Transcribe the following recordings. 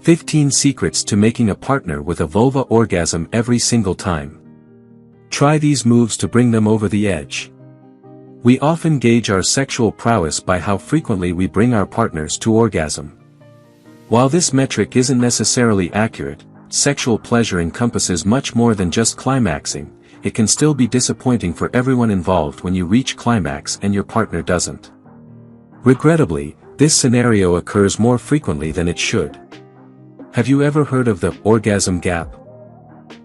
15 Secrets to Making a Partner with a Vulva Orgasm Every Single Time. Try these moves to bring them over the edge. We often gauge our sexual prowess by how frequently we bring our partners to orgasm. While this metric isn't necessarily accurate, sexual pleasure encompasses much more than just climaxing. It can still be disappointing for everyone involved when you reach climax and your partner doesn't. Regrettably, this scenario occurs more frequently than it should. Have you ever heard of the orgasm gap?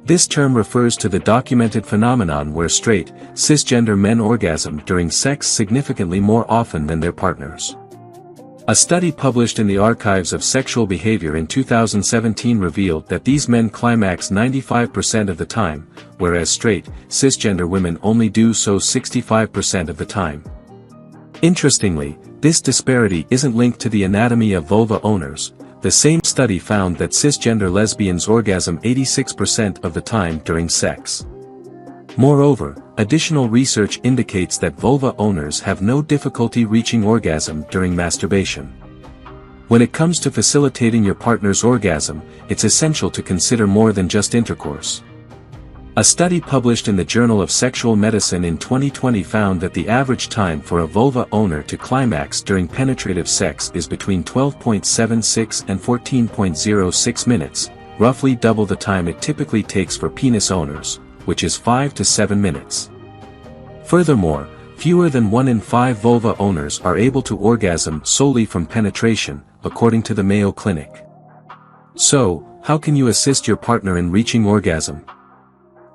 This term refers to the documented phenomenon where straight, cisgender men orgasm during sex significantly more often than their partners. A study published in the Archives of Sexual Behavior in 2017 revealed that these men climax 95% of the time, whereas straight, cisgender women only do so 65% of the time. Interestingly, this disparity isn't linked to the anatomy of vulva owners. The same study found that cisgender lesbians orgasm 86% of the time during sex. Moreover, additional research indicates that vulva owners have no difficulty reaching orgasm during masturbation. When it comes to facilitating your partner's orgasm, it's essential to consider more than just intercourse. A study published in the Journal of Sexual Medicine in 2020 found that the average time for a vulva owner to climax during penetrative sex is between 12.76 and 14.06 minutes, roughly double the time it typically takes for penis owners, which is 5 to 7 minutes. Furthermore, fewer than 1 in 5 vulva owners are able to orgasm solely from penetration, according to the Mayo Clinic. So, how can you assist your partner in reaching orgasm?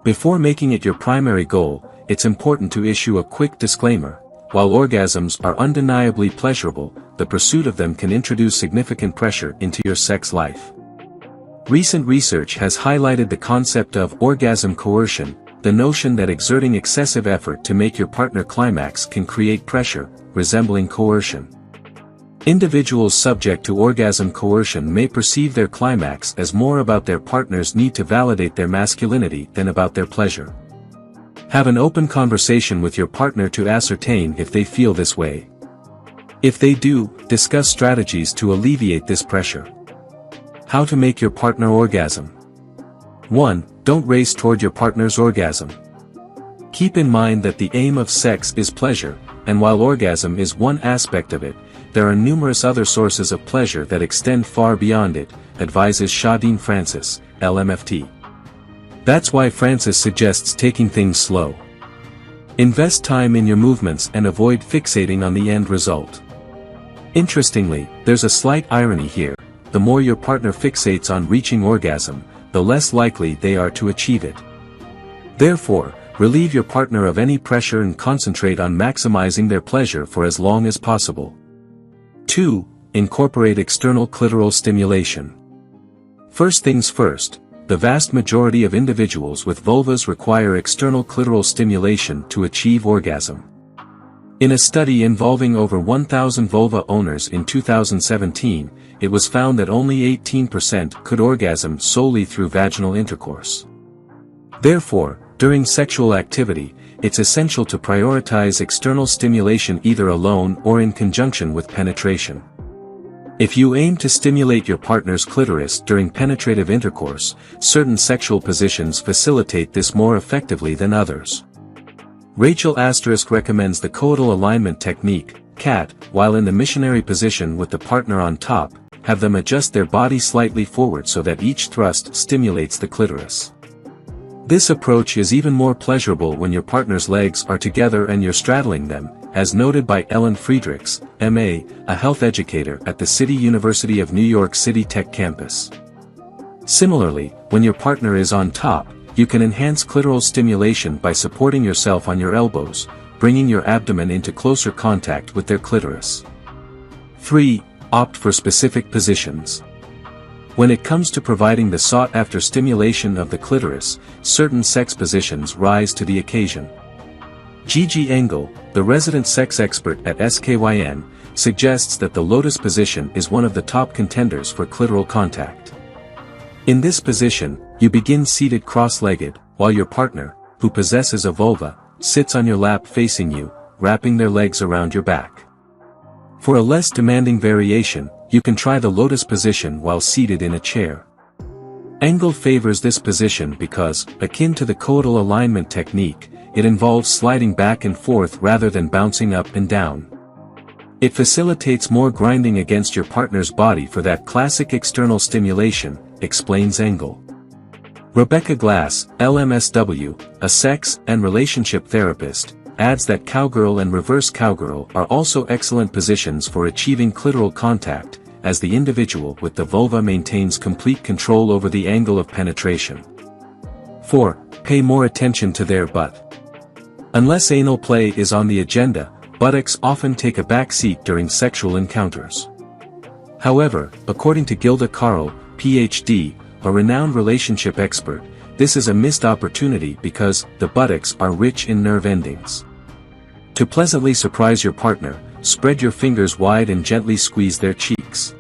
Before making it your primary goal, it's important to issue a quick disclaimer. While orgasms are undeniably pleasurable, the pursuit of them can introduce significant pressure into your sex life. Recent research has highlighted the concept of orgasm coercion, the notion that exerting excessive effort to make your partner climax can create pressure, resembling coercion. Individuals subject to orgasm coercion may perceive their climax as more about their partner's need to validate their masculinity than about their pleasure. Have an open conversation with your partner to ascertain if they feel this way. If they do, discuss strategies to alleviate this pressure. How to make your partner orgasm. 1. Don't race toward your partner's orgasm. Keep in mind that the aim of sex is pleasure, and while orgasm is one aspect of it, there are numerous other sources of pleasure that extend far beyond it, advises Shadeen Francis, LMFT. That's why Francis suggests taking things slow. Invest time in your movements and avoid fixating on the end result. Interestingly, there's a slight irony here. The more your partner fixates on reaching orgasm, the less likely they are to achieve it. Therefore, relieve your partner of any pressure and concentrate on maximizing their pleasure for as long as possible. 2. Incorporate external clitoral stimulation. First things first, the vast majority of individuals with vulvas require external clitoral stimulation to achieve orgasm. In a study involving over 1,000 vulva owners in 2017, it was found that only 18% could orgasm solely through vaginal intercourse. Therefore, during sexual activity, it's essential to prioritize external stimulation either alone or in conjunction with penetration. If you aim to stimulate your partner's clitoris during penetrative intercourse, certain sexual positions facilitate this more effectively than others. Rachel * recommends the coital alignment technique, CAT, while in the missionary position with the partner on top, have them adjust their body slightly forward so that each thrust stimulates the clitoris. This approach is even more pleasurable when your partner's legs are together and you're straddling them, as noted by Ellen Friedrichs, M.A., a health educator at the City University of New York City Tech campus. Similarly, when your partner is on top, you can enhance clitoral stimulation by supporting yourself on your elbows, bringing your abdomen into closer contact with their clitoris. 3. Opt for specific positions. When it comes to providing the sought-after stimulation of the clitoris, certain sex positions rise to the occasion. Gigi Engel, the resident sex expert at SKYN, suggests that the lotus position is one of the top contenders for clitoral contact. In this position, you begin seated cross-legged, while your partner, who possesses a vulva, sits on your lap facing you, wrapping their legs around your back. For a less demanding variation, you can try the lotus position while seated in a chair. Angle favors this position because, akin to the coital alignment technique, it involves sliding back and forth rather than bouncing up and down. It facilitates more grinding against your partner's body for that classic external stimulation, explains Angle. Rebecca Glass, LMSW, a sex and relationship therapist, adds that cowgirl and reverse cowgirl are also excellent positions for achieving clitoral contact, as the individual with the vulva maintains complete control over the angle of penetration. 4. Pay more attention to their butt. Unless anal play is on the agenda, buttocks often take a back seat during sexual encounters. However, according to Gilda Carl, Ph.D., a renowned relationship expert, this is a missed opportunity because the buttocks are rich in nerve endings. To pleasantly surprise your partner, spread your fingers wide and gently squeeze their cheeks.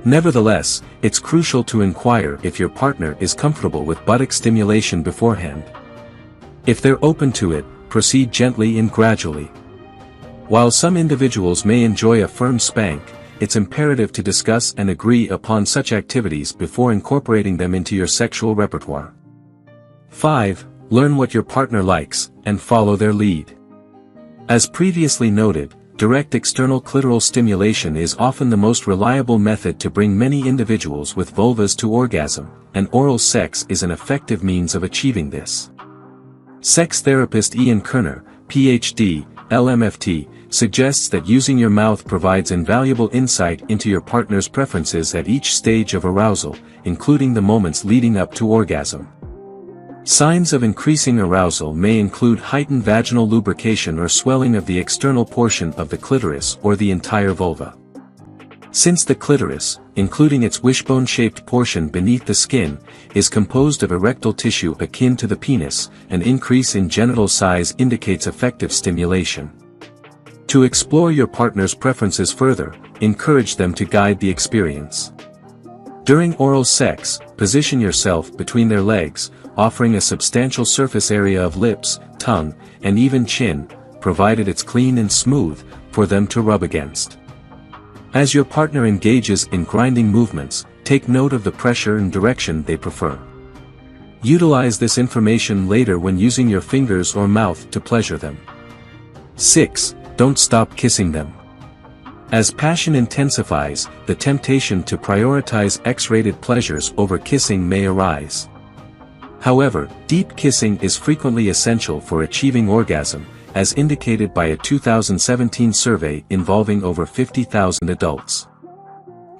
Nevertheless, it's crucial to inquire if your partner is comfortable with buttock stimulation beforehand. If they're open to it, proceed gently and gradually. While some individuals may enjoy a firm spank, it's imperative to discuss and agree upon such activities before incorporating them into your sexual repertoire. 5. Learn what your partner likes, and follow their lead. As previously noted, direct external clitoral stimulation is often the most reliable method to bring many individuals with vulvas to orgasm, and oral sex is an effective means of achieving this. Sex therapist Ian Kerner, Ph.D., LMFT, suggests that using your mouth provides invaluable insight into your partner's preferences at each stage of arousal, including the moments leading up to orgasm. Signs of increasing arousal may include heightened vaginal lubrication or swelling of the external portion of the clitoris or the entire vulva. Since the clitoris, including its wishbone-shaped portion beneath the skin, is composed of erectile tissue akin to the penis, an increase in genital size indicates effective stimulation. To explore your partner's preferences further, encourage them to guide the experience. During oral sex, position yourself between their legs, offering a substantial surface area of lips, tongue, and even chin, provided it's clean and smooth, for them to rub against. As your partner engages in grinding movements, take note of the pressure and direction they prefer. Utilize this information later when using your fingers or mouth to pleasure them. 6. Don't stop kissing them. As passion intensifies, the temptation to prioritize X-rated pleasures over kissing may arise. However, deep kissing is frequently essential for achieving orgasm, as indicated by a 2017 survey involving over 50,000 adults.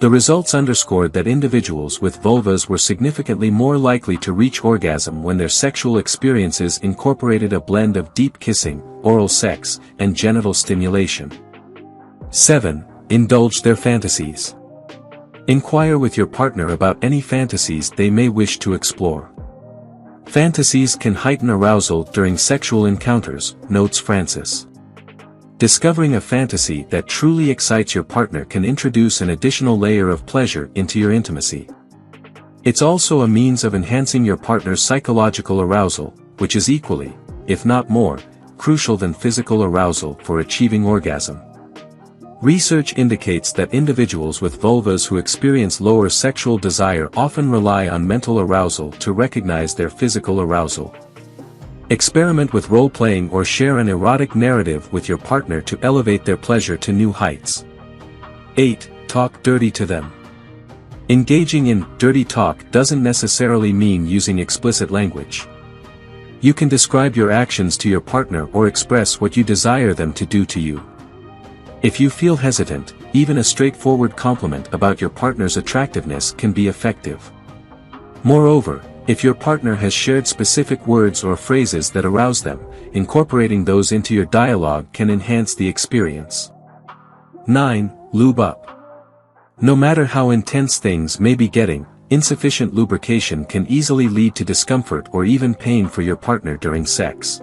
The results underscored that individuals with vulvas were significantly more likely to reach orgasm when their sexual experiences incorporated a blend of deep kissing, oral sex, and genital stimulation. 7. Indulge their fantasies. Inquire with your partner about any fantasies they may wish to explore. Fantasies can heighten arousal during sexual encounters, notes Francis. Discovering a fantasy that truly excites your partner can introduce an additional layer of pleasure into your intimacy. It's also a means of enhancing your partner's psychological arousal, which is equally, if not more, crucial than physical arousal for achieving orgasm. Research indicates that individuals with vulvas who experience lower sexual desire often rely on mental arousal to recognize their physical arousal. Experiment with role-playing or share an erotic narrative with your partner to elevate their pleasure to new heights. 8. Talk dirty to them. Engaging in dirty talk doesn't necessarily mean using explicit language. You can describe your actions to your partner or express what you desire them to do to you. If you feel hesitant, even a straightforward compliment about your partner's attractiveness can be effective. Moreover, if your partner has shared specific words or phrases that arouse them, incorporating those into your dialogue can enhance the experience. 9. Lube up. No matter how intense things may be getting, insufficient lubrication can easily lead to discomfort or even pain for your partner during sex.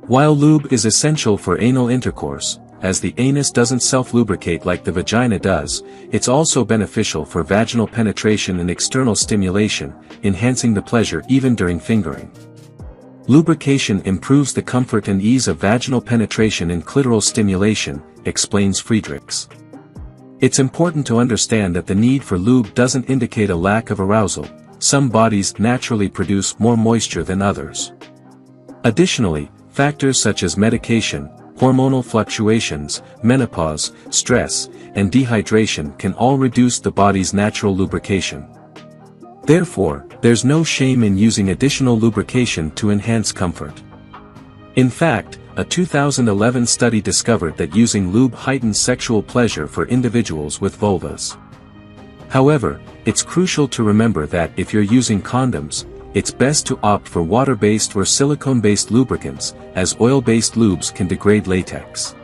While lube is essential for anal intercourse, as the anus doesn't self-lubricate like the vagina does, it's also beneficial for vaginal penetration and external stimulation, enhancing the pleasure even during fingering. Lubrication improves the comfort and ease of vaginal penetration and clitoral stimulation, explains Friedrichs. It's important to understand that the need for lube doesn't indicate a lack of arousal. Some bodies naturally produce more moisture than others. Additionally, factors such as medication, hormonal fluctuations, menopause, stress, and dehydration can all reduce the body's natural lubrication. Therefore, there's no shame in using additional lubrication to enhance comfort. In fact, a 2011 study discovered that using lube heightens sexual pleasure for individuals with vulvas. However, it's crucial to remember that if you're using condoms, it's best to opt for water-based or silicone-based lubricants, as oil-based lubes can degrade latex.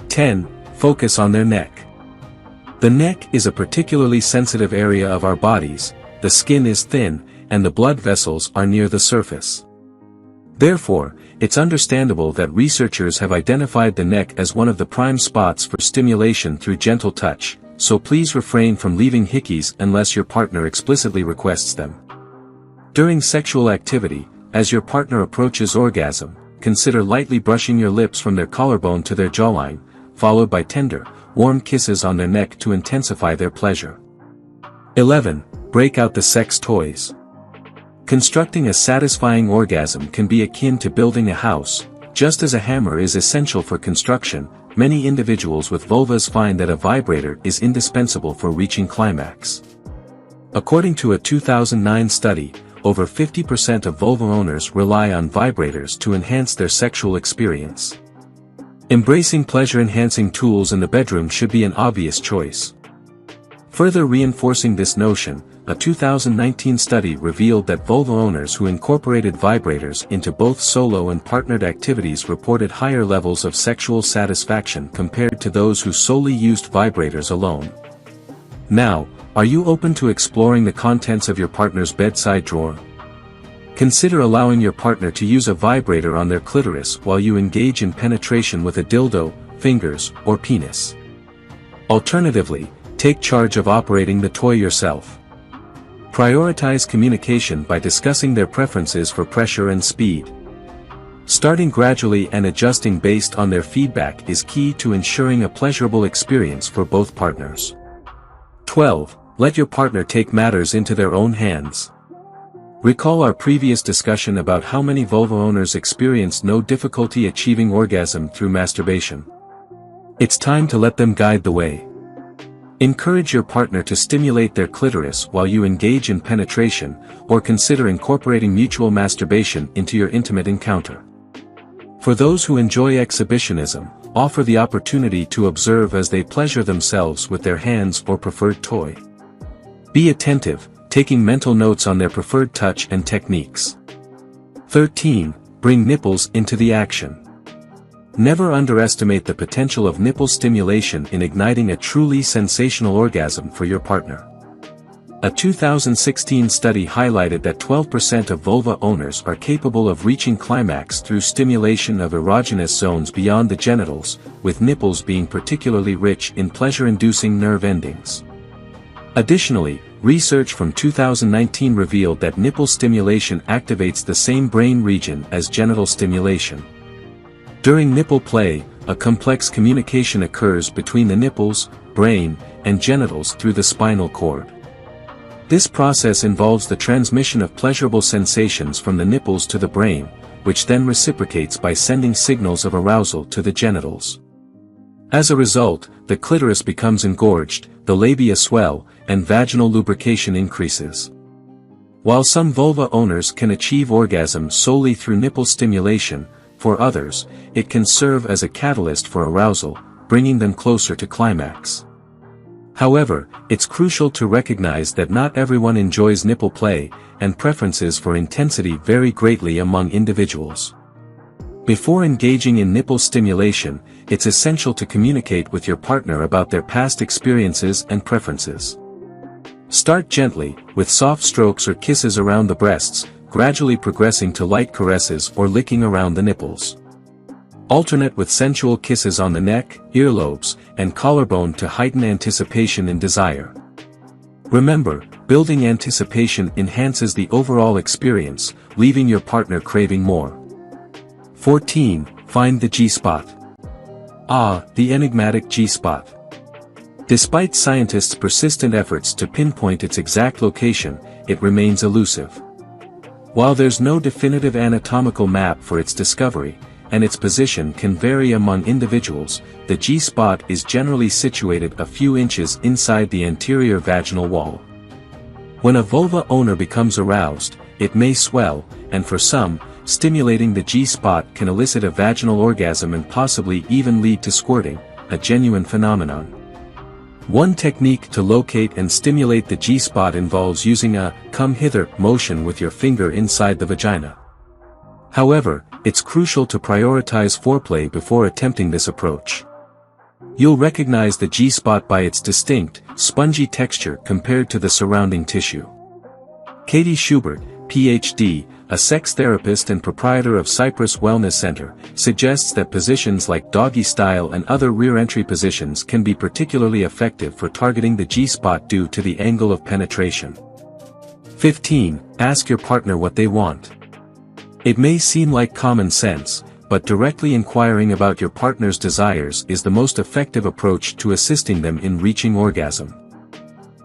10. Focus on their neck. The neck is a particularly sensitive area of our bodies. The skin is thin, and the blood vessels are near the surface. Therefore, it's understandable that researchers have identified the neck as one of the prime spots for stimulation through gentle touch, so please refrain from leaving hickeys unless your partner explicitly requests them. During sexual activity, as your partner approaches orgasm, consider lightly brushing your lips from their collarbone to their jawline, followed by tender, warm kisses on their neck to intensify their pleasure. 11. Break out the sex toys. Constructing a satisfying orgasm can be akin to building a house. Just as a hammer is essential for construction, many individuals with vulvas find that a vibrator is indispensable for reaching climax. According to a 2009 study, over 50% of vulva owners rely on vibrators to enhance their sexual experience. Embracing pleasure-enhancing tools in the bedroom should be an obvious choice. Further reinforcing this notion, a 2019 study revealed that vulva owners who incorporated vibrators into both solo and partnered activities reported higher levels of sexual satisfaction compared to those who solely used vibrators alone. Now, are you open to exploring the contents of your partner's bedside drawer? Consider allowing your partner to use a vibrator on their clitoris while you engage in penetration with a dildo, fingers, or penis. Alternatively, take charge of operating the toy yourself. Prioritize communication by discussing their preferences for pressure and speed. Starting gradually and adjusting based on their feedback is key to ensuring a pleasurable experience for both partners. 12. Let your partner take matters into their own hands. Recall our previous discussion about how many vulva owners experience no difficulty achieving orgasm through masturbation. It's time to let them guide the way. Encourage your partner to stimulate their clitoris while you engage in penetration, or consider incorporating mutual masturbation into your intimate encounter. For those who enjoy exhibitionism, offer the opportunity to observe as they pleasure themselves with their hands or preferred toy. Be attentive, taking mental notes on their preferred touch and techniques. 13. Bring nipples into the action. Never underestimate the potential of nipple stimulation in igniting a truly sensational orgasm for your partner. A 2016 study highlighted that 12% of vulva owners are capable of reaching climax through stimulation of erogenous zones beyond the genitals, with nipples being particularly rich in pleasure-inducing nerve endings. Additionally, research from 2019 revealed that nipple stimulation activates the same brain region as genital stimulation. During nipple play, a complex communication occurs between the nipples, brain, and genitals through the spinal cord. This process involves the transmission of pleasurable sensations from the nipples to the brain, which then reciprocates by sending signals of arousal to the genitals. As a result, the clitoris becomes engorged, the labia swell, and vaginal lubrication increases. While some vulva owners can achieve orgasm solely through nipple stimulation, for others, it can serve as a catalyst for arousal, bringing them closer to climax. However, it's crucial to recognize that not everyone enjoys nipple play, and preferences for intensity vary greatly among individuals. Before engaging in nipple stimulation, it's essential to communicate with your partner about their past experiences and preferences. Start gently, with soft strokes or kisses around the breasts, gradually progressing to light caresses or licking around the nipples. Alternate with sensual kisses on the neck, earlobes, and collarbone to heighten anticipation and desire. Remember, building anticipation enhances the overall experience, leaving your partner craving more. 14. Find the G-spot. Ah, the enigmatic G-spot. Despite scientists' persistent efforts to pinpoint its exact location, it remains elusive. While there's no definitive anatomical map for its discovery, and its position can vary among individuals, the G-spot is generally situated a few inches inside the anterior vaginal wall. When a vulva owner becomes aroused, it may swell, and for some, stimulating the G-spot can elicit a vaginal orgasm and possibly even lead to squirting, a genuine phenomenon. One technique to locate and stimulate the G-spot involves using a "come hither" motion with your finger inside the vagina. However, it's crucial to prioritize foreplay before attempting this approach. You'll recognize the G-spot by its distinct, spongy texture compared to the surrounding tissue. Katie Schubert, Ph.D., a sex therapist and proprietor of Cypress Wellness Center, suggests that positions like doggy style and other rear entry positions can be particularly effective for targeting the G-spot due to the angle of penetration. 15. Ask your partner what they want. It may seem like common sense, but directly inquiring about your partner's desires is the most effective approach to assisting them in reaching orgasm.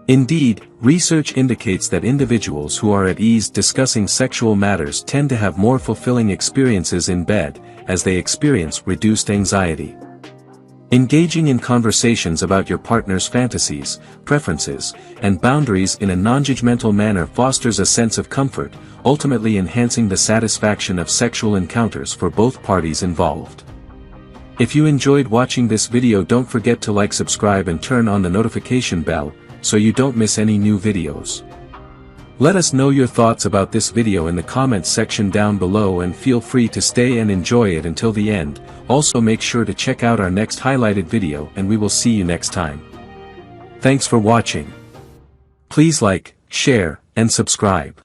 Indeed, research indicates that individuals who are at ease discussing sexual matters tend to have more fulfilling experiences in bed, as they experience reduced anxiety. Engaging in conversations about your partner's fantasies, preferences, and boundaries in a non-judgmental manner fosters a sense of comfort, ultimately enhancing the satisfaction of sexual encounters for both parties involved. If you enjoyed watching this video, don't forget to like, subscribe and turn on the notification bell, so you don't miss any new videos. Let us know your thoughts about this video in the comments section down below, and feel free to stay and enjoy it until the end. Also make sure to check out our next highlighted video, and we will see you next time. Thanks for watching. Please like, share, and subscribe.